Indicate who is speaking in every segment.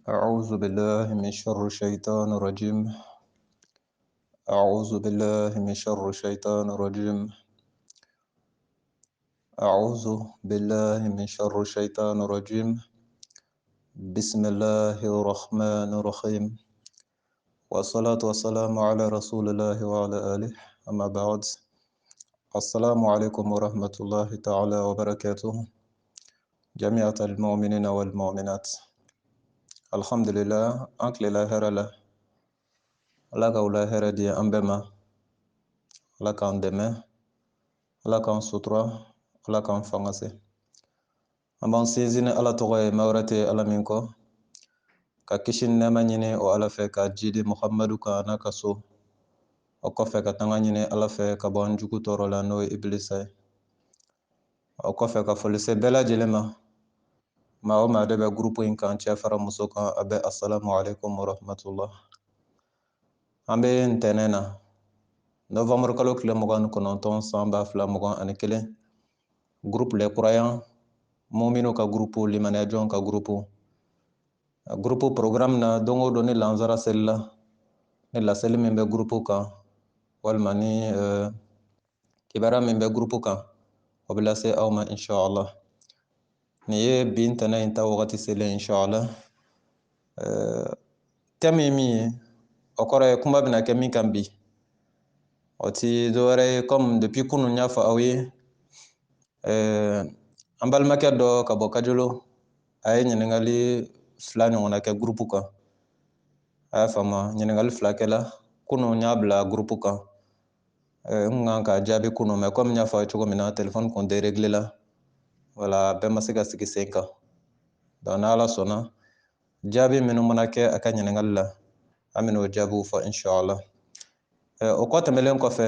Speaker 1: أعوذ بالله من شر الشيطان الرجيم. أعوذ بالله من شر الشيطان الرجيم. أعوذ بالله من شر الشيطان الرجيم. بسم الله الرحمن الرحيم. والصلاة والسلام على رسول الله وعلى آله. أما بعد، السلام عليكم ورحمة الله تعالى وبركاته جميع المؤمنين والمؤمنات. الحمد لله أكل لا هر له لك ولا هر دي أنبما لك أندمه لك أن سطرة لك أن فنسه. أما سيزين على تغير مورتي على منكو ككشن نما نيني او على فك جيدي محمد كانا كسو او كفه كتanga نيني على فك بانجوكو تورو لا نو ابليس او كفه كفلسه بلا جلما ما او ما دبا جروب ان كان تشافر مسوكا ابي السلام عليكم ورحمه الله. امبي انتننا نوفمبر كلو كلو مغان كونتون سامبا فلا مغان ان كلي جروب لي كرايان مومينو كا جروب لي ماناجون كا جروب programme na dongo doni lanzara sella ni la sel min be groupe kan walma ni kibara min be groupe kan o bla se awma inshallah ni ye bintana inta waqti sele inshallah tamimi o kore kuma bina kemi kan bi oti dore comme depuis kunu nya fa awi ambal makedo ka bokajolo ay ngali flani wona ke groupe kan a fama ñiningali fila kɛla kunu n y'a bila groupe kan n kan ka jaabi kunu mais comme n y'a fɔ cogo min na téléphone kun déréglé la wala bɛɛ ma se ka sigi sen kan donc n'ala sɔnna jaabi minnu mana kɛ a ka ɲiningali la an bɛna o jaabiw fɔ inshallah. O kɔ tɛmɛlen kɔfɛ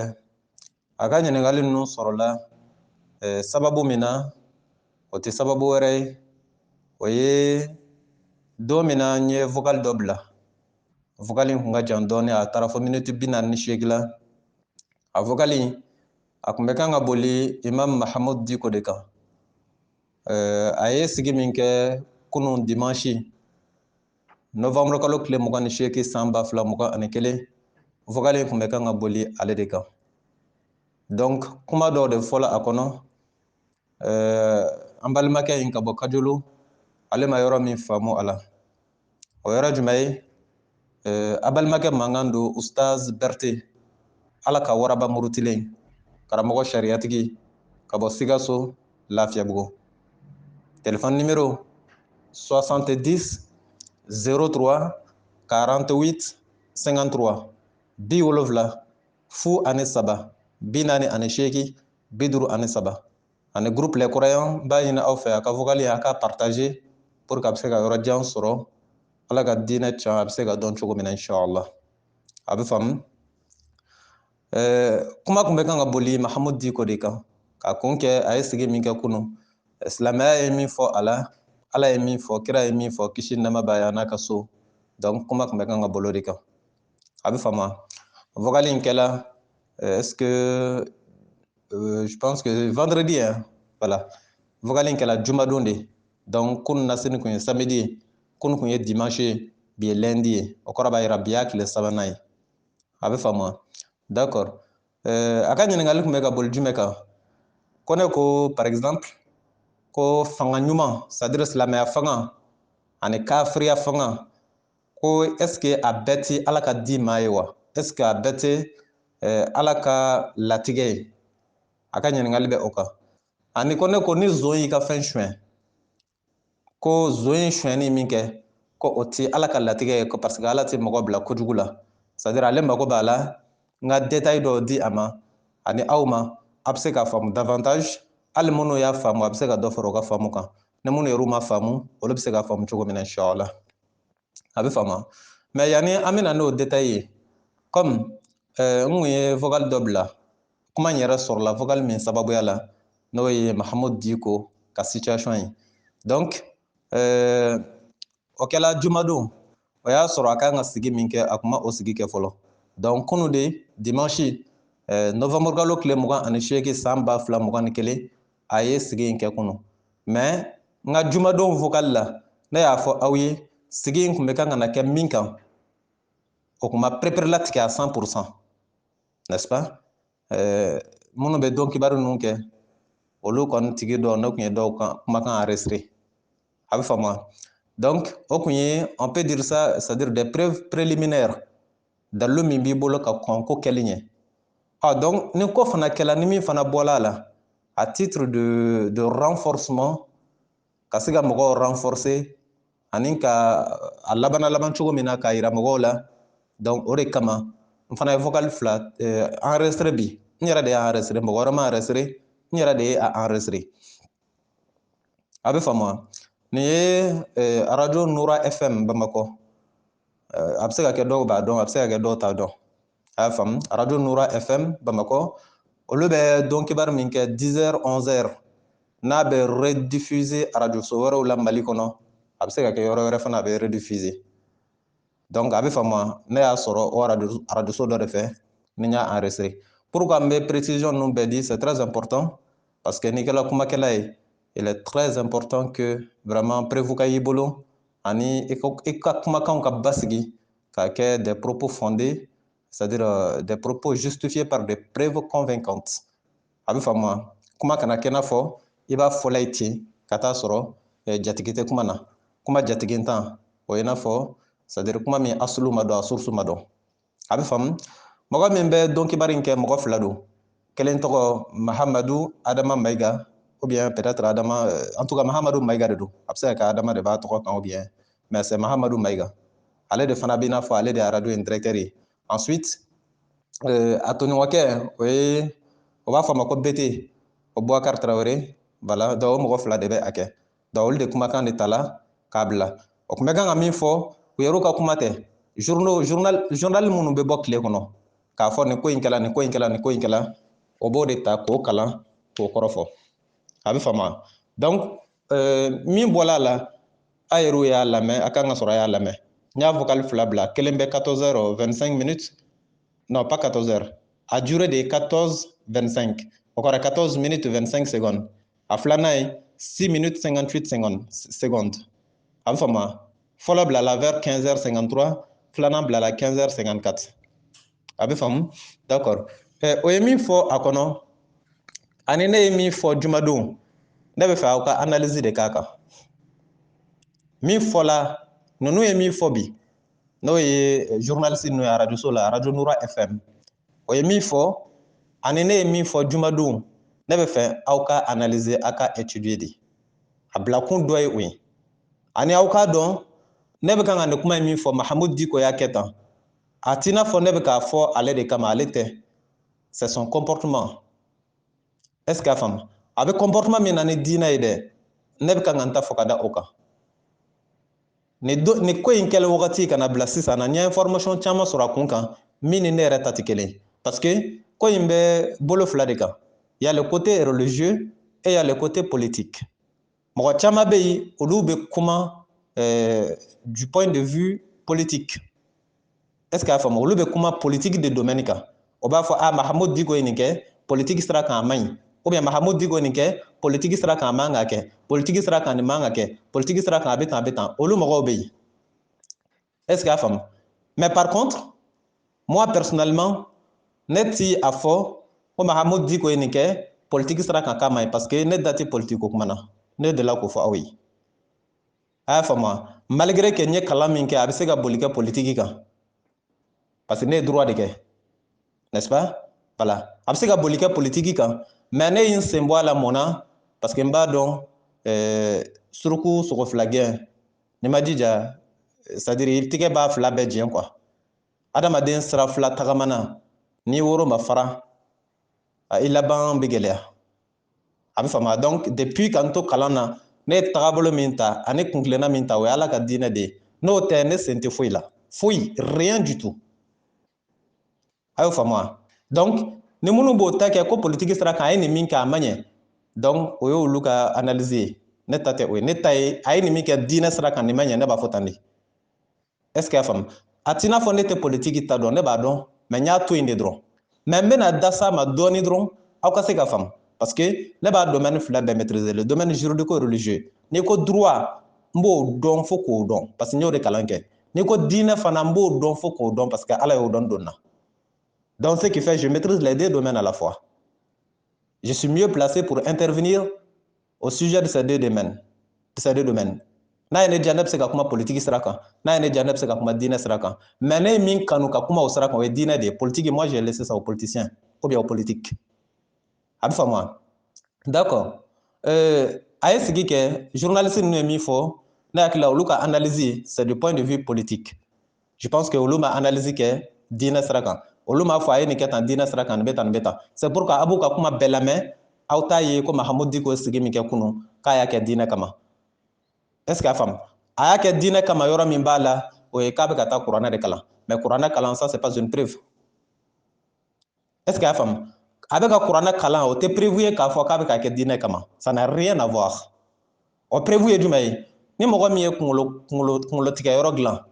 Speaker 1: a ka ɲiningali ninnu sɔrɔla sababu min na o tɛ sababu wɛrɛ ye o ye don min na n ye vocal dɔ bila vocal kun ka jan dɔɔni a taara fɔ minute 48 la a vocal a kun bɛ kan ka boli imam Mahamud Diko de kan a ye sigi min kɛ kunu dimanche novembre kalo tile 28 san 2021 vocal kun bɛ kan ka boli ale de kan. Donc kuma dɔw de fɔla a kɔnɔ an balimakɛ in ka bɔ Kajolo ale ma yɔrɔ min faamu a la o yɔrɔ jumɛn ye a balimakɛ mankan don Ustaz Berte ala ka waraba murutilen karamɔgɔ sariyatigi ka bɔ Sikaso Lafiyabugu. Téléphone numéro 70 03 48 53 bi wolofla fu ani saba bi naani ani seegi bi duuru ani saba ani groupe les croyants b'a ɲini aw fɛ a ka vocal a ka partager pour que a bɛ se ka yɔrɔ jan sɔrɔ ala ka diinɛ can a bɛ se ka dɔn cogo min na inshallah a bɛ faamu. Kuma kun bɛ kan ka boli Mahamud Diko de kan ka kun kɛ a ye sigi min kɛ kunu silamɛya ye min fɔ a la ala ye min fɔ kira ye min fɔ kisi nɛɛma b'a ye a n'a ka so donc kuma kun bɛ kan ka bolo de kan a bɛ faamu. Vocal in kɛla est-ce que je pense que vendredi hein voilà vocal in kɛla jumadon de donc kunu na sini kun ye samedi kunu kun ye dimanche bi ye lundi ye o kɔrɔ b'a yira bi y'a tile sabanan ye a bɛ faamu. D'accord a ka ɲiningali kun bɛ ka boli jumɛn kan ko ne ko par exemple ko fanga ɲuman c'est à dire silamɛya fanga ani kafiriya fanga ko est-ce que a bɛɛ tɛ ala ka di maa ye wa est-ce que a bɛɛ tɛ ala ka latigɛ ye a ka ɲiningali bɛ o kan ani ko ne ko ni zon y'i ka fɛn suɲɛ ko zon ye suɲɛni min kɛ ko o tɛ ala ka latigɛ ye ko parce que ala tɛ mɔgɔ bila kojugu la c'est à dire ale mago b'a la n ka détail dɔw di a ma ani aw ma a bɛ se k'a faamu davantage hali minnu y'a faamu a bɛ se ka dɔ fara o ka faamu kan ni minnu yɛrɛ ma faamu olu bɛ se k'a faamu cogo min na inshallah a bɛ faamu. Mais yanni an bɛna n'o détail ye comme n kun ye vocal dɔ bila kuma in yɛrɛ sɔrɔla vocal min sababuya la n'o ye Mahamud Diko ka situation ye donc o kɛla jumadon o y'a sɔrɔ a kan ka sigi min kɛ a kun ma o sigi kɛ fɔlɔ donc kunu de dimanche novembre kalo tile 28 san 2021 a ye sigi in kɛ kunu mais n ka jumadon vocal la ne y'a fɔ aw ye sigi kun bɛ kan ka na kɛ min kan o kun ma prépare latigɛ à 100%, n'est-ce pas? Minnu bɛ dɔn kibaru ninnu kɛ olu kɔni tigi dɔ ne kun ye dɔw kan kumakan enregistré a bɛ faamu. Donc o kun ye on peut dire ça, c'est-à-dire des preuves préliminaires dalilu min b'i bolo ka kɔn ko kɛli ɲɛ. Donc ni ko fana kɛla ni min fana bɔla a la à titre de renforcement ka se ka mɔgɔw renforcer ani ka a laban cogo min na k'a yira mɔgɔw la. Donc o de kama n fana ye vocal fila enregistré bi, n yɛrɛ de y'a enregistré, mɔgɔ wɛrɛ ma enregistré, n yɛrɛ de ye a enregistré. A bɛ faamu. Nin ye radio Nura FM Bamakɔ, a bɛ se ka kɛ dɔw b'a dɔn, a bɛ se ka kɛ dɔw t'a dɔn. A y'a faamu. Radio Nura FM Bamakɔ olu bɛ dɔn kibaru min kɛ 10h 11h n'a bɛ rediffuser radio so wɛrɛw la Mali kɔnɔ, a bɛ se ka kɛ yɔrɔ wɛrɛ fana a bɛ rediffuser. Donc a bɛ faamu. Ne y'a sɔrɔ o radio so dɔ de fɛ ni n y'a enregistré. Pourquoi n bɛ précision ninnu bɛɛ di, c'est très important parce que n'i kɛla kumakɛla ye, il est très important que vraiment prévu ka y'i bolo ani i ka kumakanw ka basigi ka kɛ des propos fondés, c'est-à-dire des propos justifiés par des preuves convaincantes. A bɛ faamu. Kuma kana kɛ n'a fɔ i b'a fɔla ye ten ka taa sɔrɔ jatigi tɛ kuma na. Kuma jatigintan o ye n'a fɔ c'est-à-dire kuma min asulu ma dɔn a source ma dɔn. A bɛ faamu. Mɔgɔ min bɛ dɔn kibaru in kɛ mɔgɔ fila don. Kelen tɔgɔ Mahamadu Adama Mayiga ou bien peut-être Adama, en tout cas Mahamadu Mayiga de don. A bɛ se ka kɛ Adama de b'a tɔgɔ kan ou bien, mais c'est Mahamadu Mayiga. Ale de fana b'i n'a fɔ ale de ye radio in directeur ye. Ensuite a toɲɔgɔnkɛ o b'a fɔ a ma ko BT, o Boubacar Traoré, voilà, donc o mɔgɔ fila de bɛ a kɛ. Donc olu de kumakan de tala k'a bila. O kun bɛ kan ka min fɔ u yɛrɛw ka kuma tɛ. Journal minnu bɛ bɔ tile kɔnɔ k'a fɔ nin ko in kɛla, nin ko in kɛla, nin ko in kɛla, o b'o de ta k'o kalan k'o kɔrɔfɔ. A bɛ faamu. Donc min bɔla a la a yɛrɛw y'a lamɛn, a kan ka sɔrɔ a y'a lamɛn. N y'a vocal fila bila, kelen bɛ 14h25, non pas 14h, a durée de 14h25, o kɔrɔ 14 minutes 25 secondes. A filanan ye 6 minutes 58 secondes. A bɛ faamu. Fɔlɔ bilala vers 15h53, filanan bilala 15h54. A bɛ faamu. D'accord. O ye min fɔ a kɔnɔ ani ne ye min fɔ jumadon, ne bɛ fɛ aw ka analyse de k'a kan. Min fɔla, ninnu ye min fɔ bi, n'o ye journaliste ninnu ye radio so la, radio Nura FM, o ye min fɔ ani ne ye min fɔ jumadon, ne bɛ fɛ aw ka analyser, aw ka étudier de. A bilakun dɔ ye o ye. Ani aw k'a dɔn ne bɛ kan ka nin kuma in min fɔ Mahamudu Diko y'a kɛ tan. A t'i n'a fɔ ne bɛ k'a fɔ ale de kama, ale tɛ. C'est son comportement. Est-ce que a faamu? A bɛ comportement min na ni diinɛ ye dɛ, ne bɛ kan ka n ta fɔ ka da o kan. Nin ko in kɛlen wagati kana bila sisan na, n ye information caman sɔrɔ a kun kan min ni ne yɛrɛ ta tɛ kelen ye. Parce que ko in bɛ bolo fila de kan. Il y a le côté religieux et il y a le côté politique. Mɔgɔ caman bɛ yen olu bɛ kuma du point de vue politique. Est-ce que a faamu? Olu bɛ kuma politique de domaine kan. O b'a fɔ Mahamudu Diko ye nin kɛ, politique sira kan a man ɲi. Ou bien Mahamudu Diko nin kɛ, politique sira kan a man ka kɛ. Politique sira kan nin man ka kɛ. Politique sira kan a bɛ tan, a bɛ tan. Olu mɔgɔw bɛ yen. Est-ce que a faamu? Mais par contre, moi personnellement, ne ti a fɔ ko Mahamudu Diko ye nin kɛ, politique sira kan k'a man ɲi parce que ne da tɛ politique ko kuma na. Ne delila k'o fɔ aw ye. A y'a faamu. Malgré que n ye kalan min kɛ, a bɛ se ka boli kɛ politique kan. Parce que ne ye droit de kɛ. N'est-ce pas? Voilà. A bɛ se ka boli kɛ politique kan, mais ne ye n sen bɔ a la mun na? Parce que n b'a dɔn suruku sogo fila gɛn, n'i ma jija, c'est-à-dire i tigɛ b'a fila bɛɛ jɛn quoi. Adamaden sira fila tagamana, n'i woro ma fara, i laban bɛ gɛlɛya. A bɛ faamu. Donc depuis k'an to kalan na, ne ye tagabolo min ta ani kunkilenna min ta, o ye Ala ka diinɛ de ye. N'o tɛ ne sen tɛ foyi la. Foyi, rien du tout. A y'o faamu. Donc ni minnu b'o ta kɛ ko politique sira kan a ye nin min kɛ a ma ɲɛ, donc o ye olu ka analyse ye. Ne ta tɛ o ye. Ne ta ye a ye nin min kɛ diinɛ sira kan nin ma ɲɛ, ne b'a fɔ tan de. Est-ce que a faamu? A t'i n'a fɔ ne tɛ politique ta dɔn, ne b'a dɔn, mais n y'a to yen de dɔrɔn. Mais n bɛna da s'a ma dɔɔni dɔrɔn aw ka se ka faamu. Parce que ne b'a domaine fila bɛɛ maîtriser, le domaine juridico religieux. N'i ko droit, mbo don fo ko don parce que ñode kalanke ni ko dina fana mbo don fo ko don parce que ala yo don donna. Donc ce qui fait je maîtrise les deux domaines à la fois. Je suis mieux placé pour intervenir au sujet de ces deux domaines. Na ene janab se ka kuma politique sira kan, na ene janab se ka kuma dina sira kan. Mais ne min kanu ka kuma o sira kan o ye dina de politique. Moi j'ai laissé ça aux politiciens ou bien aux politiques. A bɛ faamu. D'accord. A ye sigi kɛ journaliste ninnu ye min fɔ ne hakili la olu ka analyse c'est du point de vue politique. Je pense que olu ma analyse kɛ diinɛ sira kan. Olu m'a fɔ a ye nin kɛ tan diinɛ sira kan nin bɛ tan nin bɛ tan. C'est pourquoi a b'u ka kuma bɛɛ lamɛn aw t'a ye ko Mahamudu Diko sigi min kɛ kunun k'a y'a kɛ diinɛ kama. Est-ce que a faamu? A y'a kɛ diinɛ kama yɔrɔ min b'a la o ye k'a bɛ ka taa kuranɛ de kalan. Mais kuranɛ kalan ça c'est pas une preuve. Est-ce que a faamu? A bɛ ka kuranɛ kalan o tɛ prévu ye k'a fɔ k'a bɛ ka kɛ diinɛ kama. Ça n'a rien à voir. O prévu ye jumɛn ye? Ni mɔgɔ min ye kunkolo tigɛyɔrɔ dilan,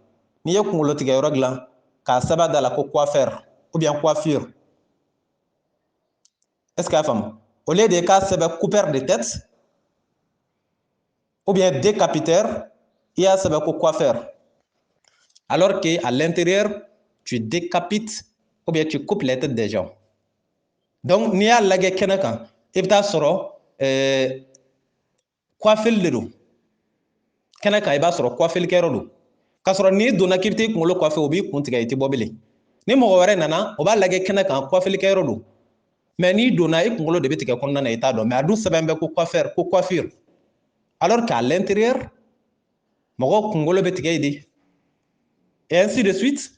Speaker 1: n'i ye kunkolo tigɛyɔrɔ dilan k'a sɛbɛn da la ko coiffeur ou bien coiffure. Est-ce que a faamu? Au lieu de k'a sɛbɛn coupeur de tête ou bien décapiteur, il y a sɛbɛn ko coiffeur. Alors qu'à l'intérieur, tu décapites ou bien tu coupes les têtes des gens. Donc, n'i y'a lajɛ kɛnɛ kan, i bɛ taa sɔrɔ coiffure de don. Kɛnɛ kan i b'a sɔrɔ coiffure kɛyɔrɔ don. K'a sɔrɔ n'i donna k'i bɛ t'i kunkolo coiffer o b'i kun tigɛ i tɛ bɔ bilen. Ni mɔgɔ wɛrɛ nana, o b'a lajɛ kɛnɛ kan coiffure kɛyɔrɔ don. Mais n'i donna i kunkolo de bɛ tigɛ kɔnɔna na i t'a dɔn. Mais a dun sɛbɛn bɛ ko coiffeur, ko coiffure. Alors qu'à l'intérieur, mɔgɔ kunkolo bɛ tigɛ yen de. Et ainsi de suite,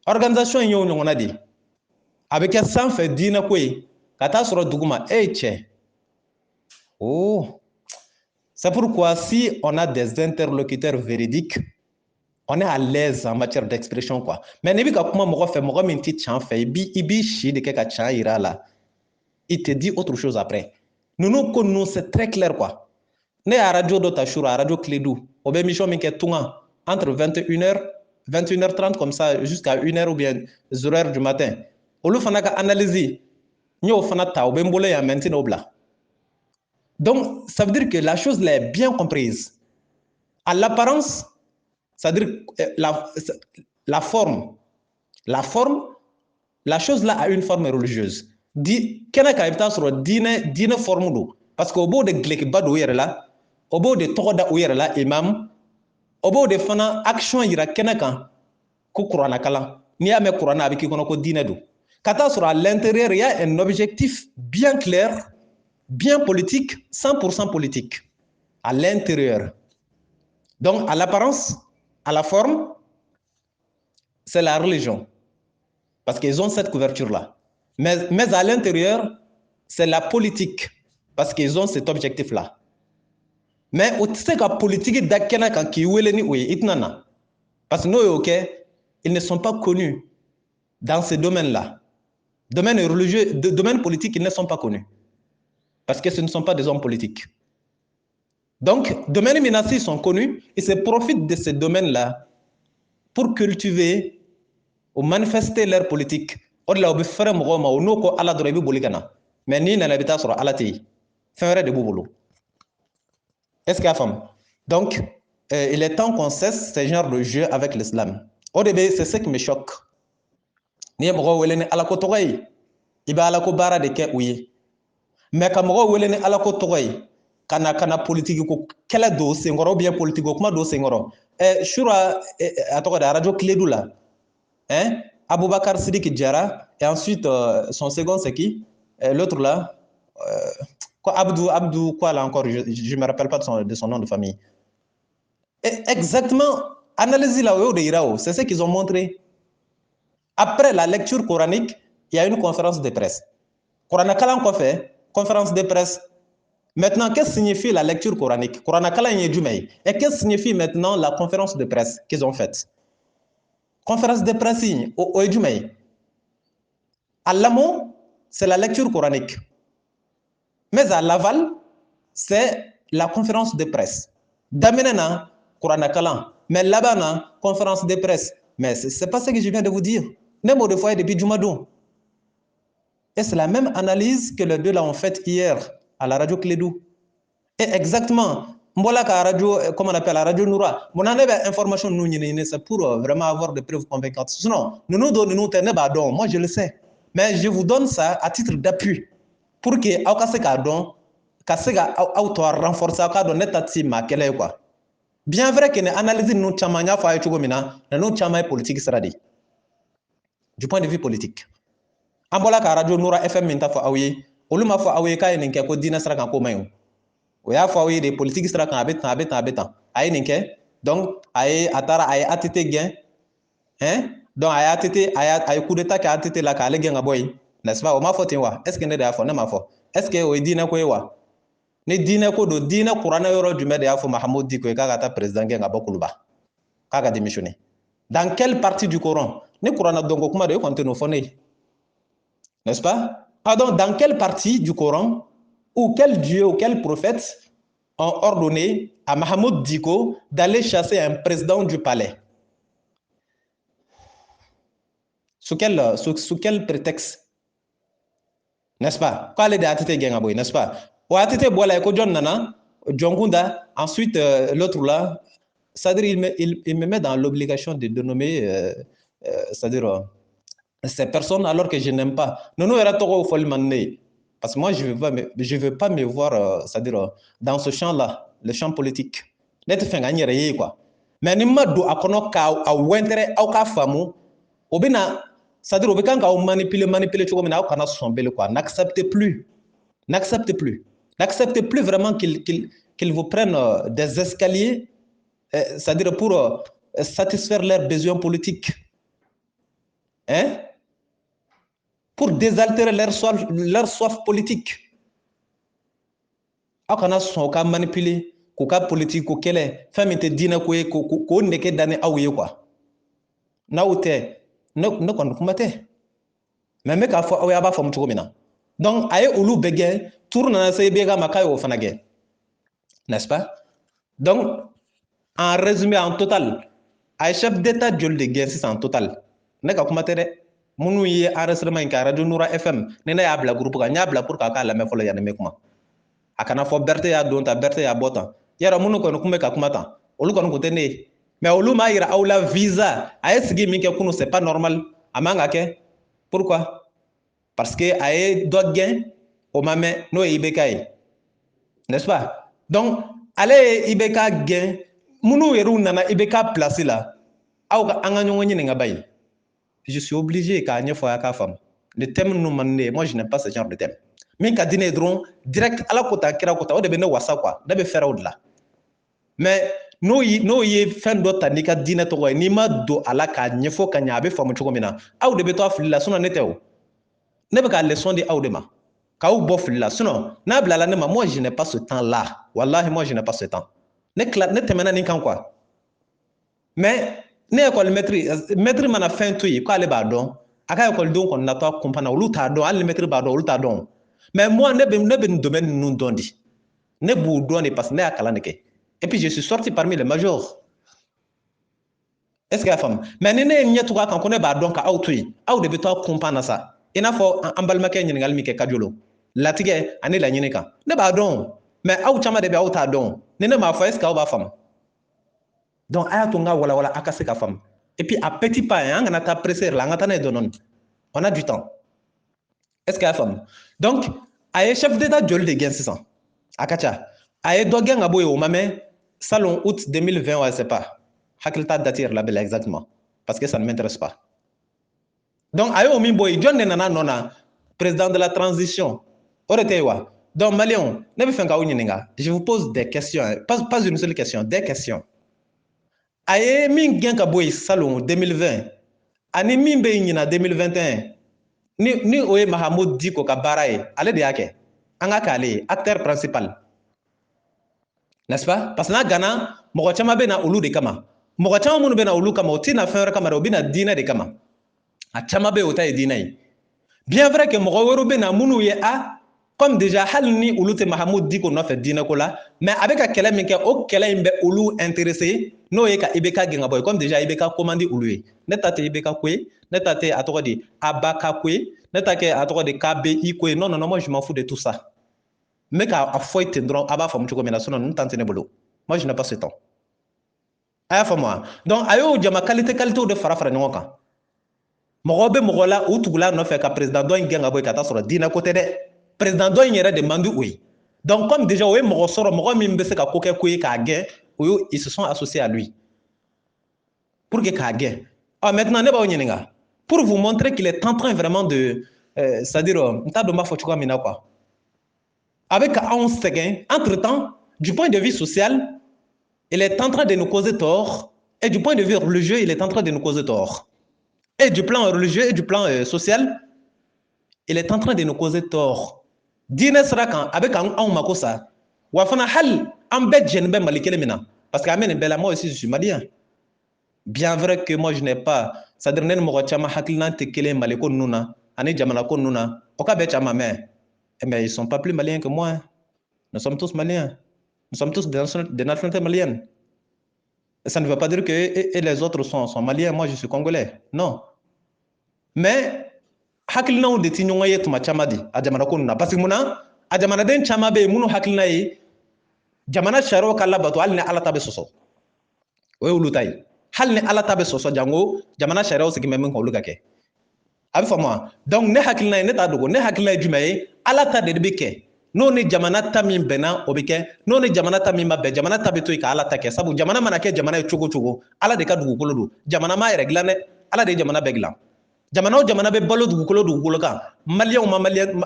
Speaker 1: organisation in y'o ɲɔgɔnna de. A bɛ kɛ sanfɛ diinɛ ko ye ka taa sɔrɔ duguma e ye cɛ. Oh, c'est pourquoi si on a des interlocuteurs véridiques, on est à l'aise en matière d'expression quoi. Mais n'i bɛ ka kuma mɔgɔ fɛ mɔgɔ min tɛ tiɲɛ fɛ i b'i si de kɛ ka tiɲɛ yira a la. Il te dit autre chose après. Nous c'est très clair quoi. Ne y'a radio dɔ ta sur radio Clédou o bɛ émission min kɛ tunga entre 21h 21h30 comme ça jusqu'à 1h ou bien 0h du matin. Olu fana ka analyse n y'o fana ta o bɛ n bolo yan mɛ n tɛna o bila. Donc ça veut dire que la chose là est bien comprise. À l'apparence, c'est-à-dire la forme, la chose là a une forme religieuse. Kɛnɛ kan i bɛ taa sɔrɔ diinɛ forme don parce que o b'o de gileki-ba don u yɛrɛ la, o b'o de tɔgɔ da u yɛrɛ la imam, o b'o de fana action yira kɛnɛ kan ko kuranɛ kalan. N'i y'a mɛn kuranɛ a bɛ k'i kɔnɔ ko diinɛ don. Ka taa sɔrɔ à l'intérieur il y a un objectif bien clair, bien politique, 100% politique à l'intérieur. Donc à l'apparence, à la forme, c'est la religion parce qu'ils ont cette couverture là. Mais à l'intérieur, c'est la politique parce qu'ils ont cet objectif là. Mais au tse ka politique da kɛnɛ kan k'i wele ni o ye i tɛna na parce que n'o y'o kɛ, ils ne sont pas connus dans ce domaine là. Domaine religieux, domaine politique, ils ne sont pas connus parce que ce ne sont pas des hommes politiques. Donc, domaines menacés sont connus, ils se profitent de ce domaine là pour cultiver ou manifester leur politique. O de la u bɛ fɛrɛ mɔgɔw ma o n'o ko ala dɔrɔn i bɛ boli ka na mais n'i nana i bɛ taa sɔrɔ ala tɛ yen fɛn wɛrɛ de b'u bolo. Est-ce qu'il y a femme? Donc il est temps qu'on cesse ce genre de jeu avec l'islam. Au début c'est ce qui me choque. N'i ye mɔgɔw wele ni ala ko tɔgɔ ye i bɛ ala ko baara de kɛ u ye mais ka mɔgɔw wele ni ala ko tɔgɔ ye ka na politique ko kɛlɛ don senkɔrɔ ou bien politique ko kuma don senkɔrɔ. Shura a tɔgɔ de radio Clédou la. Hein? Aboubacar Sidiki Diarra, et ensuite son second c'est qui? L'autre là, Abdou quoi là encore, je ne me rappelle pas de son nom de famille. Et exactement, analysez là où de Irao, c'est ce qu'ils ont montré. Après la lecture coranique, il y a une conférence de presse. Koranakalan quoi fait? Conférence de presse. Maintenant, qu'est-ce que signifie la lecture coranique? Koranakalan y est du mail. Et qu'est-ce que signifie maintenant la conférence de presse qu'ils ont faite? Conférence de presse au Edjumei. À l'amont, c'est la lecture coranique. Mais à l'aval, c'est la conférence de presse. D'amenena, Koranakalan. Mais là-bas, conférence de presse. Mais ce n'est pas ce que je viens de vous dire. Même de fois depuis Jumadou. Et c'est la même analyse que les deux là ont faite hier à la radio Clédou. Et exactement, Mbola ka radio, comment on appelle, la radio Noura. Mon année information nous c'est pour vraiment avoir des preuves convaincantes. Sinon, nous donnons don. Moi je le sais. Mais je vous donne ça à titre d'appui pour que au cas ka don, ka se ka auto renforcer ka don netati ma kele quoi. Bien vrai que l'analyse nous chamanya fa chugo mina, nous chamay politique sradi. Du point de vue politique. Ambola ka radio Noura FM minta fa awi, oluma fa awi ka enen ko dina sra kan ko mayo. O y'a fɔ aw ye de politique sera kan a bɛ tan a ye nin kɛ donc a ye a taara a ye ATT gɛn donc a ye ATT a ye coup d'état kɛ ATT la k'ale gɛn ka bɔ yen n'est-ce pas o m'a fɔ ten wa est ce que ne de y'a fɔ ne m'a fɔ est ce que o ye diinɛ ko ye wa ni diinɛ ko don diinɛ kuranɛ yɔrɔ jumɛn de y'a fɔ Mahamudu Diko ye k'a ka taa président gɛn ka bɔ Kuluba k'a ka démissionner dans quelle partie du Coran ni kuranɛ dɔnko kuma de e kɔni tɛ n'o fɔ ne ye n'est-ce pas ah donc dans quelle partie du Coran ou quel Dieu ou quel prophète ont ordonné à Mahamudu Diko d'aller chasser un président du palais. Sous quel prétexte? N'est-ce pas? Quand les ATT Gengaboy, n'est-ce pas? Ou ATT Bola Eko John Nana, Djongunda, ensuite l'autre là, c'est-à-dire il me met dans l'obligation de nommer, c'est-à-dire ces personnes alors que je n'aime pas. Non, non, parce que moi, je ne veux pas me voir, c'est-à-dire dans ce champ-là, le champ politique. N'être fait gagner rien, quoi. Mais ni ma do akono ka a wentere au ka famu, obina, c'est-à-dire obikan ka manipuler tu comme na kana sombele quoi. N'acceptez plus vraiment qu'ils vous prennent des escaliers, c'est-à-dire pour satisfaire leurs besoins politiques. Hein? Pour désaltérer leur soif politique. Aw kana sɔn ka manipuler k'u ka politique ko kɛlɛ fɛn min tɛ diinɛ ko ye k'o nege danni aw ye quoi n'aw tɛ ne kɔni kuma tɛ mais n bɛ k'a fɔ aw ye a b'a faamu cogo min na donc a ye olu bɛɛ gɛn tour nana se IBK ma k'a y'o fana gɛn n'est-ce pas donc en résumé en total a ye chef d'état joli de gɛn sisan en total ne ka kuma tɛ dɛ minnu ye enregistrement in kɛ radio Noura FM ni ne y'a bila groupe kan n y'a bila pour k'a k'a lamɛn fɔlɔ yanni n bɛ kuma a kana fɔ Berthe y'a don tan Berthe y'a bɔ tan yara minnu kɔni kun bɛ ka kuma tan olu kɔni kun tɛ ne ye mais olu m'a yira aw la visa a ye sigi min kɛ kunun c'est pas normal a man ka kɛ pourquoi parce que a ye dɔ gɛn o ma mɛn n'o ye IBK ye n'est-ce pas donc ale ye IBK gɛn minnu yɛrɛ nana IBK place la aw ka an ka ɲɔgɔn ɲininka ba ye je suis obligé k'a ɲɛfɔ a k'a faamu le thème ninnu man ne ye moi je n'aime pas ce genre de thème min ka di ne ye dɔrɔn direct ala ko ta kira ko ta o de bɛ ne wasa quoi ne bɛ fɛɛrɛw de la mais n'o ye fɛn dɔ ta n'i ka diinɛ tɔgɔ ye n'i ma don a la k'a ɲɛfɔ ka ɲɛ a bɛ faamu cogo min na aw de bɛ to a fili la sinon ne tɛ o ne bɛ ka leçon di aw de ma k'aw bɔ fili la sinon n'a bilala ne ma moi je n'ai pas ce temps là wallahi moi je n'ai pas ce temps ne tɛmɛna nin kan quoi mais ne école maître mana fɛn to yen k'ale b'a dɔn a ka écoledenw kɔni natɔ a kunpanna olu t'a dɔn hali ni maître b'a dɔn olu t'a dɔn mais moi ne bɛ nin domaine ninnu dɔn di ne b'u dɔn de parce que ne y'a kalan de kɛ et puis je suis sorti parmi les majors est ce que y'a faamu mais ni ne ye ɲɛ tugu a kan ko ne b'a dɔn ka aw to yen aw de bɛ to a kunpan na sa i n'a fɔ an balimakɛ ɲininkali min kɛ Kajolo latigɛ ani laɲini kan ne b'a dɔn mais aw caman de bɛ aw t'a dɔn ni ne m'a fɔ est ce que aw b'a faamu donc a y'a to n ka walawala a ka se ka faamu et puis à petit pas an kana taa presser la an ka taa n'a ye dɔɔni on a du temps est ce que y'a faamu donc a ye chef d'état joli de gɛn sisan a ka ca a ye dɔ gɛn ka bɔ yen o ma mɛn salon août 2020 wa je sais pas hakili t'a date yɛrɛ la bɛɛ la exactement parce que ça ne m'intéresse pas donc a y'o min bɔ yen jɔn de nana nɔ na président de la transition o de tɛ yen wa donc maliyɛnw ne bɛ fɛ k'aw ɲininka je vous pose des questions pas une seule question des questions a ye min gɛn ka bɔ yen salon 2020 ani min bɛ yen ɲina 2021 ni o ye Mahamudu Diko ka baara ye ale de y'a kɛ an ka k'ale ye acteur principal n'est-ce pas parce que n'a gana mɔgɔ caman bɛ na olu de kama mɔgɔ caman minnu bɛ na olu kama o tɛ na fɛn wɛrɛ kama dɛ o bɛ na diinɛ de kama a caman bɛ yen o ta ye diinɛ ye bien vrai que mɔgɔ wɛrɛw bɛ na minnu ye comme déjà hali ni olu tɛ Mahamudu Diko nɔfɛ diinɛ ko la mais a bɛ ka kɛlɛ min kɛ o kɛlɛ in bɛ olu intéressé n'o ye ka IBK gɛn ka bɔ yen comme déjà IBK ko man di olu ye ne ta tɛ IBK ko ye ne ta tɛ a tɔgɔ di Abaka ko ye ne ta kɛ a tɔgɔ di KBI ko ye non moi je m'en fous de tout ça n bɛ k'a fɔ ten dɔrɔn a b'a faamu cogo min na sinon ninnu tan tɛ ne bolo Moi, je n'ai pas ce temps. Moi. Donc, ayo jama qualité de fara ɲɔgɔn kan. Mɔgɔ bɛ mɔgɔ la u tugula nɔfɛ ka président dɔ in gɛn ka bɔ yen ka taa sɔrɔ diinɛ ko tɛ dɛ. Président dɔ in yɛrɛ de man di o ye. Donc, comme déjà o ye mɔgɔ sɔrɔ mɔgɔ min bɛ se ka ko kɛ ko ye k'a gɛn, ils se sont associés à lui. Pour que k'a gɛn. Maintenant, ne b'aw ɲininka. Pour vous montrer qu'il est en train vraiment de, c'est-à-dire, n t'a dɔn n b'a fɔ cogoya min na quoi. Avec anw sɛgɛn, entre-temps, du point de vue social, il est en train de nous causer tort. Et du point de vue religieux, il est en train de nous causer tort. Et du plan religieux et du plan social, il est en train de nous causer tort. Diinɛ sira kan a bɛ k'anw mako sa wa fana hali an bɛɛ jɛnnen bɛ Mali kelen min na parce que an bɛ nin bɛɛ la moi aussi je suis malien. Bien vrai que moi je n'ai pas, c'est-à-dire ne ni mɔgɔ caman hakilina tɛ kelen Mali ko ninnu na ani jamana ko ninnu na o ka bɛɛ caman mais ils sont pas plus maliens que moi. Nous sommes tous maliens. Nous sommes tous de nationalité malienne. Ça ne veut pas dire que et les autres sont maliens, moi je suis congolais. Non. Mais hakilinaw de ti ɲɔgɔn ye tuma caman di a jamana ko ninnu na parce que mun na a jamanaden caman bɛ yen minnu hakilina ye jamana sariyaw ka labato hali ni Ala ta bɛ sɔsɔ o ye olu ta ye hali ni Ala ta bɛ sɔsɔ jango jamana sariyaw segin bɛ min kan olu ka kɛ a bɛ faamu wa donc ne hakilina ye ne t'a dogo ne hakilina ye jumɛn ye Ala ta de bɛ kɛ n'o ni jamana ta min bɛnna o bɛ kɛ n'o ni jamana ta min ma bɛn jamana ta bɛ to yen ka Ala ta kɛ sabu jamana mana kɛ jamana ye cogo cogo Ala de ka dugukolo don jamana m'a yɛrɛ dilan dɛ Ala de ye jamana bɛɛ dilan jamana o jamana bɛ balo dugukolo kan maliyɛnw ma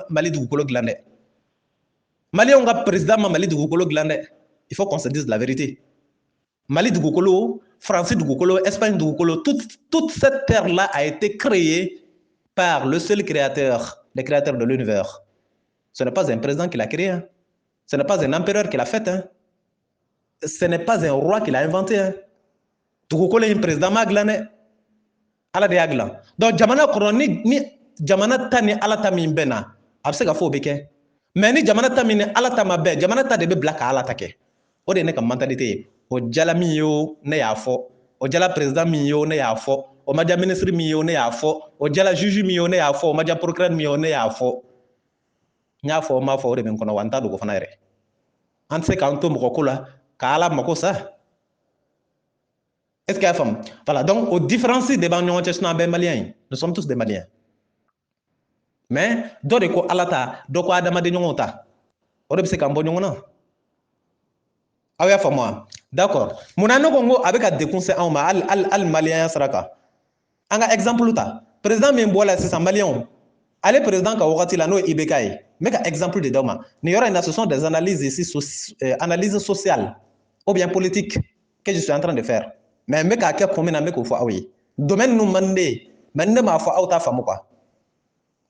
Speaker 1: Mali dugukolo dilan dɛ maliyɛnw ka président ma Mali dugukolo dilan dɛ il faut qu'on se dise la vérité Mali dugukolo France dugukolo Espagne dugukolo toute cette terre là a été créée par le seul créateur le créateur de l'univers. Ce n'est pas un président qui l'a créé hein. Ce n'est pas un empereur qui l'a fait hein. Ce n'est pas un roi qui l'a inventé hein. Dugukolo in président ma dilan dɛ Ala de y'a dilan donc jamana kɔnɔ ni jamana ta ni Ala ta min bɛnna a bɛ se ka fɔ o bɛ kɛ mais ni jamana ta min ni Ala ta ma bɛn jamana ta de bɛ bila ka Ala ta kɛ o de ye ne ka mentalité ye o jala min ye o ne y'a fɔ o jala président min ye o ne y'a fɔ o ma diya ministre min ye o ne y'a fɔ o jala juge min ye o ne y'a fɔ o ma diya procureur min ye o ne y'a fɔ n y'a fɔ o m'a fɔ o de bɛ n kɔnɔ wa n t'a dogo fana yɛrɛ an tɛ se k'an to mɔgɔ ko la ka Ala mako sa. Est-ce qu'il y a femme? Voilà, donc, aux différences des bannions, Maliens, nous sommes tous des Maliens. Mais, do de ko alata, do ko adama de nyongota. Ode bise kambo nyongona. Awe fa moi. D'accord. Munano Congo avec a déconseil en ma al malien saraka. Anga exemple ta. Président Mimbola c'est un malien. Allez président ka wakati la no ibekaye. Mais ka exemple de doma. Ni yora une ce sont des analyses ici analyses sociales ou bien politiques que je suis en train de faire. Mais me ka kɛ combien na me ko fɔ aw ye domaine nu man de mais ne m'a fɔ aw t'a faamu quoi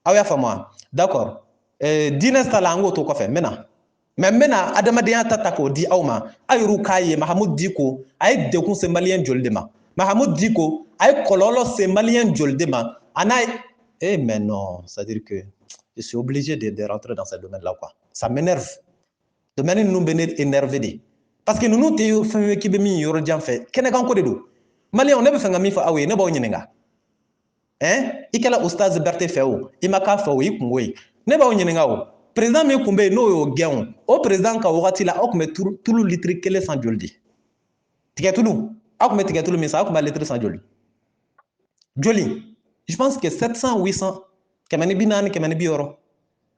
Speaker 1: aw y'a faamu wa d'accord diinɛ ta la an k'o to kɔfɛ n bɛna mais n bɛna adamadenya ta k'o di aw ma aw yɛrɛw k'a ye Mahamudu Diko a ye degun se maliyɛn joli de ma Mahamudu Diko a ye kɔlɔlɔ se maliyɛn joli de ma a n'a ye mais non c'est à dire que je suis obligé de rentrer dans ce domaine là quoi ça m'énerve domaine ninnu bɛ ne énervé de parce que nous tɛ fɛn k'i bɛ min yɔrɔ jan fɛ kɛnɛkan ko de don maliyɛnw ne bɛ fɛ ka min fɔ aw ye ne b'aw ɲininka i kɛla Ustaz Berete fɛ o i ma k'a fɛ o i kungo ye ne b'aw ɲininka o président min tun bɛ yen n'o y'o gɛn o président ka wagati la aw tun bɛ tulu litiri kelen san joli de tigɛtulu aw tun bɛ tigɛtulu min san aw tun b'a litiri san joli joli je pense que 700 800 kɛmɛ ni bi naani kɛmɛ ni bi wɔɔrɔ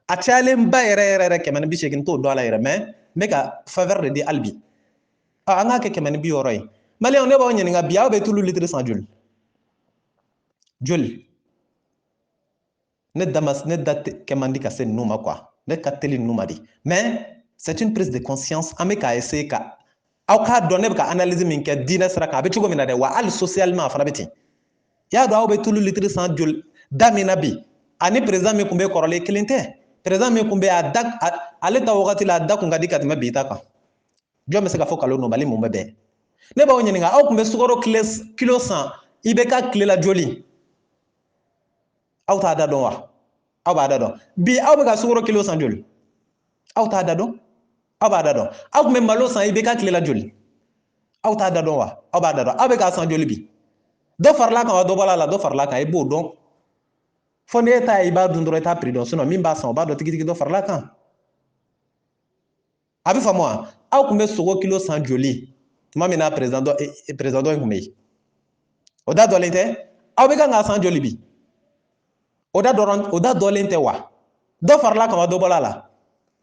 Speaker 1: a cayalenba yɛrɛ kɛmɛ ni bi seegin t'o dɔn a la yɛrɛ mais n bɛ ka faveur de di hali bi an k'a kɛ kɛmɛ ni bi wɔɔrɔ ye maliyɛnw ne b'aw ɲininka bi aw bɛ tulu litiri san joli joli ne da kɛ man di ka se ninnu ma quoi ne ka teli ninnu ma di mais c'est une prise de conscience an bɛ k'a essayer ka aw k'a dɔn ne bɛ ka analyse min kɛ diinɛ sira kan a bɛ cogo min na dɛ wa hali socialement a fana bɛ ten i y'a dɔn aw bɛ tulu litiri san joli da min na bi ani président min tun bɛ kɔrɔlen kelen tɛ président min tun bɛ ale ta wagati la a da tun ka di ka tɛmɛ bi ta kan jɔn bɛ se ka fɔ kalo Mali mun bɛ bɛn ne b'aw ɲininka aw tun bɛ sukaro kilo san i bɛ ka tile la joli aw t'a da dɔn wa aw b'a da dɔn bi aw bɛ ka sukaro kilo san joli aw t'a da dɔn aw b'a da dɔn aw tun bɛ malo san i bɛ ka tile la joli aw t'a da dɔn wa aw b'a da dɔn aw bɛ k'a san joli bi dɔ farala kan wa dɔ bɔra la dɔ farala kan i b'o dɔn fo n'e ta ye i b'a dun dɔrɔn i t'a prix dɔn sinon min b'a san o b'a dɔn tigitigi dɔ farala kan a bɛ faamu wa aw tun bɛ sogo kilo san joli tuma min na président dɔ in tun bɛ yen o da dɔlen tɛ aw bɛ kan k'a san joli bi o da dɔlen tɛ wa dɔ farala kan wa dɔ bɔra a la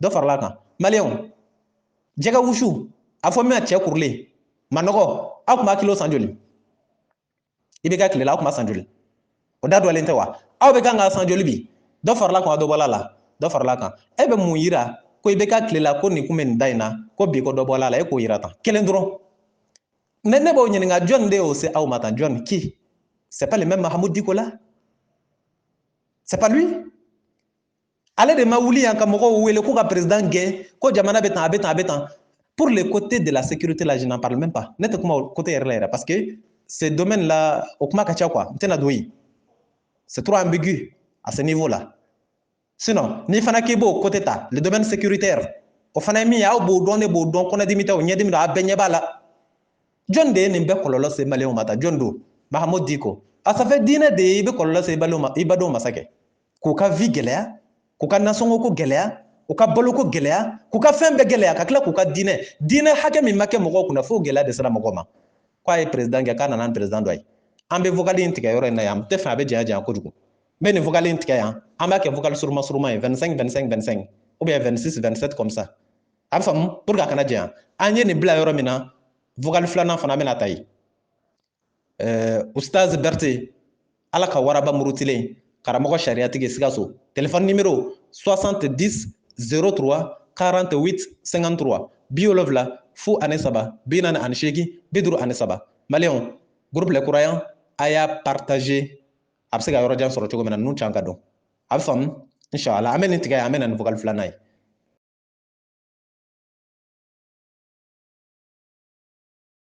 Speaker 1: dɔ farala kan maliyɛnw jɛgɛ wusu a fɔ min ma cɛ kurulen manɔgɔ aw tun b'a kilo san joli i bɛ ka tile la aw tun b'a san joli o da dɔlen tɛ wa aw bɛ kan k'a san joli bi dɔ farala kan wa dɔ bɔra a la dɔ farala kan e bɛ mun yira ko i bɛ ka tile la ko nin kun bɛ nin da in na ko bi ko dɔ bɔra a la e k'o yira tan kelen dɔrɔn ne b'o ɲininka jɔn de y'o se aw ma tan jɔn qui c'est pas le même Mahamoud Dicko là c'est pas lui ale de ma wuli yan ka mɔgɔw wele ko ka président gɛn ko jamana bɛ tan a bɛ tan a bɛ tan pour le côté de la sécurité là je n'en parle même pas ne tɛ kuma o côté yɛrɛ la yɛrɛ parce que ce domaine là o kuma ka ca quoi n tɛna don yen c'est trop ambigu à ce niveau là sinon n'i fana k'i b'o côté ta le domaine sécuritaire o fana ye min ye aw b'o dɔn ne b'o dɔn kɔnɔdimi tɛ o ɲɛdimi don a bɛɛ ɲɛ b'a la jɔn de ye nin bɛɛ kɔlɔlɔ se maliyɛnw ma tan jɔn don Mahamudu Dicko a ça fait diinɛ de ye i bɛ kɔlɔlɔ se i badenw ma sa kɛ k'u ka vie gɛlɛya k'u ka nasɔngɔko gɛlɛya k'u ka baloko gɛlɛya k'u ka fɛn bɛɛ gɛlɛya ka tila k'u ka diinɛ hakɛ min ma kɛ mɔgɔw kunna f'o gɛlɛya de sera mɔgɔw ma k'a ye président kɛ k'a nana président dɔ ye an bɛ vocal in tigɛ yɔrɔ in na yan n tɛ fɛ a bɛ janya janya kojugu n bɛ nin vocal in tigɛ yan an b'a kɛ vocal suruma suruma ye 25 25 25 ou bien 26 27 comme ça a bɛ faamu pour que a kana janya an ye nin bila yɔrɔ min na vocal filanan fana bɛna ta yen Ustaz Berete ala ka waraba murutilen karamɔgɔ sariyatigi Sikaso téléphone numéro 70 03 48 53 70 fu ani saba 48 53 maliyɛnw groupe les croyants a y'a partager a bɛ se ka yɔrɔ jan sɔrɔ cogo min na ninnu can ka dɔn a bɛ faamu inshallah an bɛ nin tigɛ an bɛ na nin vocal filanan ye